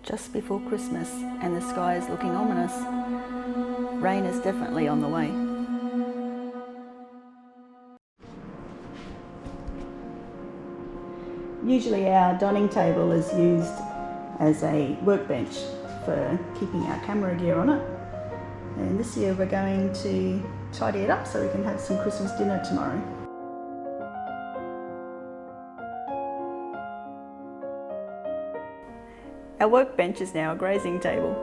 just before Christmas and the sky is looking ominous. Rain is definitely on the way. Usually our dining table is used as a workbench for keeping our camera gear on it. And this year we're going to tidy it up so we can have some Christmas dinner tomorrow. Our workbench is now a grazing table.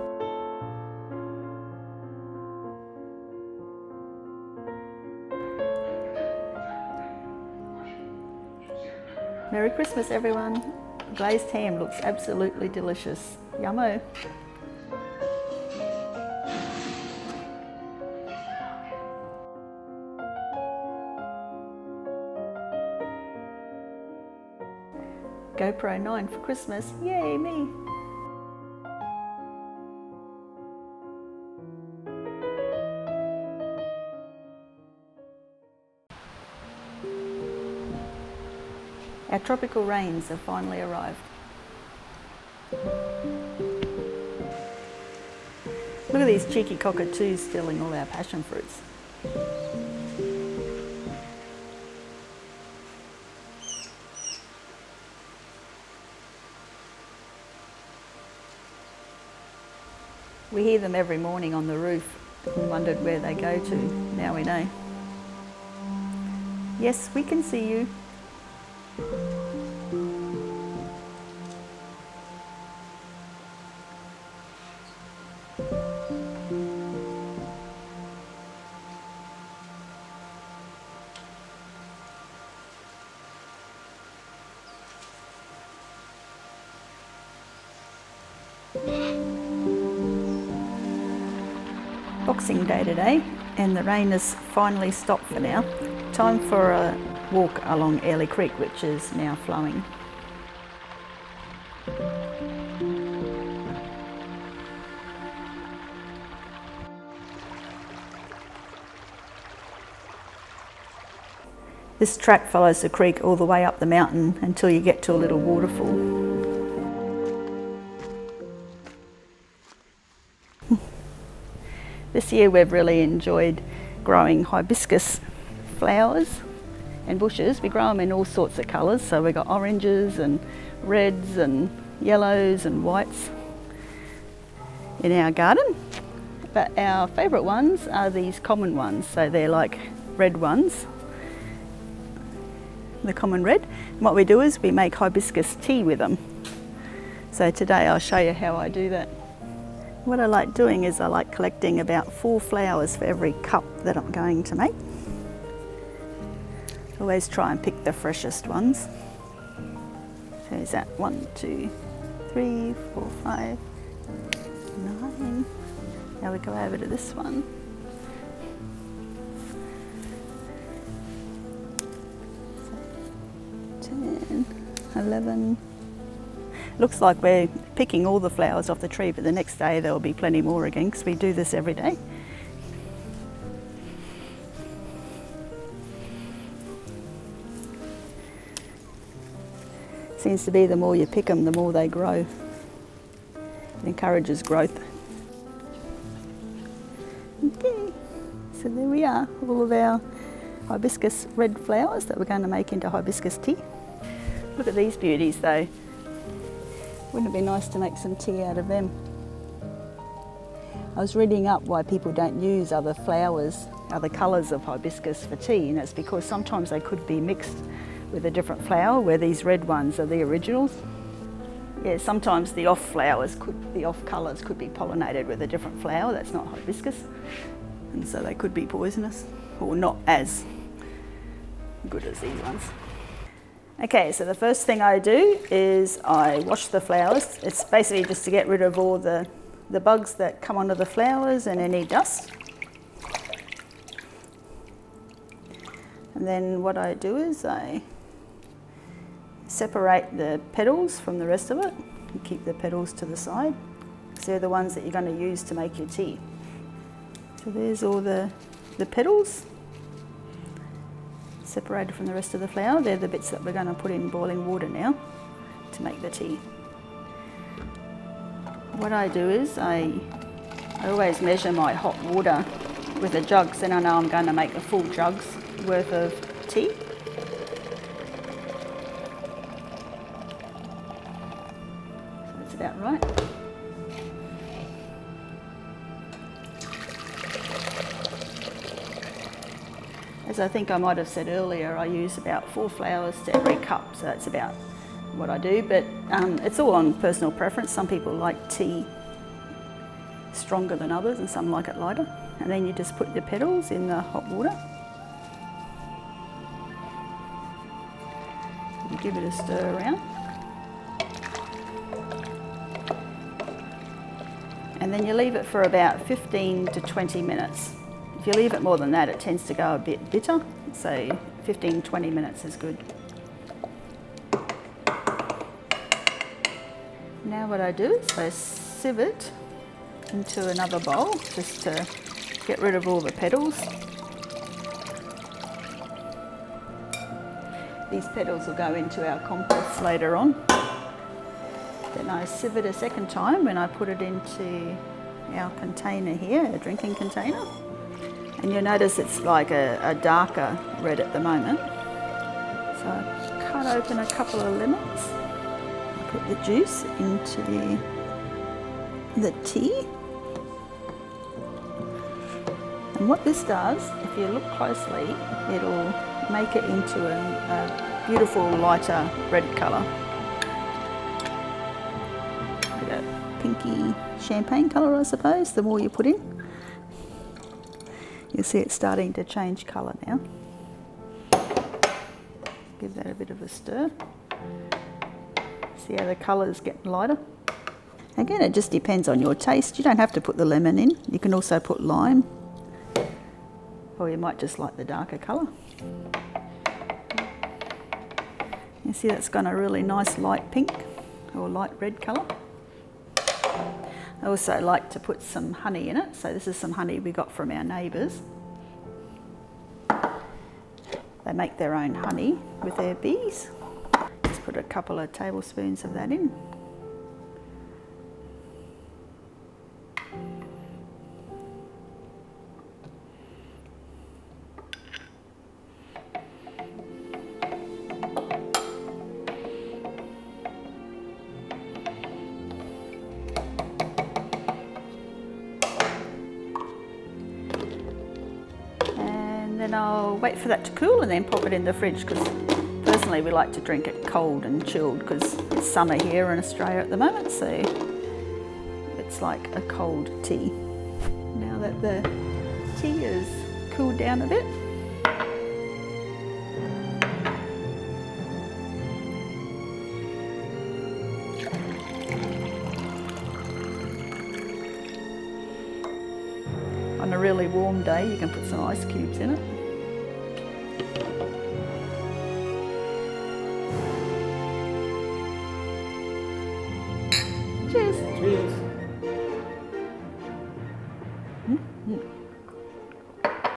Merry Christmas everyone! Glazed ham looks absolutely delicious. Yummo! GoPro 9 for Christmas, yay me! Our tropical rains have finally arrived. Look at these cheeky cockatoos stealing all our passion fruits. We hear them every morning on the roof and wondered where they go to. Now we know. Yes, we can see you. Boxing Day today, and the rain has finally stopped for now. Time for a walk along Airlie Creek, which is now flowing. This track follows the creek all the way up the mountain until you get to a little waterfall. This year we've really enjoyed growing hibiscus flowers and bushes. We grow them in all sorts of colours, so we've got oranges and reds and yellows and whites in our garden. But our favourite ones are these common ones, so they're like red ones, the common red. And what we do is we make hibiscus tea with them. So today I'll show you how I do that. What I like doing is I like collecting about 4 flowers for every cup that I'm going to make. Always try and pick the freshest ones. So is that 1, 2, 3, 4, 5, 9. Now we go over to this one. 10, 11. Looks like we're picking all the flowers off the tree, but the next day there will be plenty more again because we do this every day. Seems to be the more you pick them, the more they grow. It encourages growth. Okay, so there we are, all of our hibiscus red flowers that we're going to make into hibiscus tea. Look at these beauties though. Wouldn't it be nice to make some tea out of them? I was reading up why people don't use other flowers, other colours of hibiscus for tea, and it's because sometimes they could be mixed with a different flower, where these red ones are the originals. Yeah, sometimes the off colours could be pollinated with a different flower that's not hibiscus, and so they could be poisonous, or not as good as these ones. Okay, so the first thing I do is I wash the flowers. It's basically just to get rid of all the bugs that come onto the flowers and any dust. And then what I do is I separate the petals from the rest of it and keep the petals to the side. So they're the ones that you're going to use to make your tea. So there's all the petals separated from the rest of the flower. They're the bits that we're going to put in boiling water now to make the tea. What I do is I always measure my hot water with a jug, so then I know I'm going to make a full jug's worth of tea. So that's about right. As I think I might have said earlier, I use about 4 flowers to every cup, so that's about what I do, but it's all on personal preference. Some people like tea stronger than others and some like it lighter. And then you just put the petals in the hot water. You give it a stir around. And then you leave it for about 15 to 20 minutes. If you leave it more than that, it tends to go a bit bitter, so 15-20 minutes is good. Now what I do is I sieve it into another bowl just to get rid of all the petals. These petals will go into our compost later on. Then I sieve it a second time when I put it into our container here, a drinking container. And you'll notice it's like a darker red at the moment. So I cut open a couple of lemons. I put the juice into the tea. And what this does, if you look closely, it'll make it into a beautiful lighter red colour. Like a pinky champagne colour, I suppose, the more you put in. You'll see it's starting to change colour now. Give that a bit of a stir. See how the colour's getting lighter? Again, it just depends on your taste. You don't have to put the lemon in. You can also put lime. Or you might just like the darker colour. You see that's got a really nice light pink or light red colour. I also like to put some honey in it. So this is some honey we got from our neighbours. They make their own honey with their bees. Just put a couple of tablespoons of that in. Then I'll wait for that to cool and then pop it in the fridge, because personally we like to drink it cold and chilled because it's summer here in Australia at the moment, so it's like a cold tea. Now that the tea is cooled down a bit, on a really warm day you can put some ice cubes in it.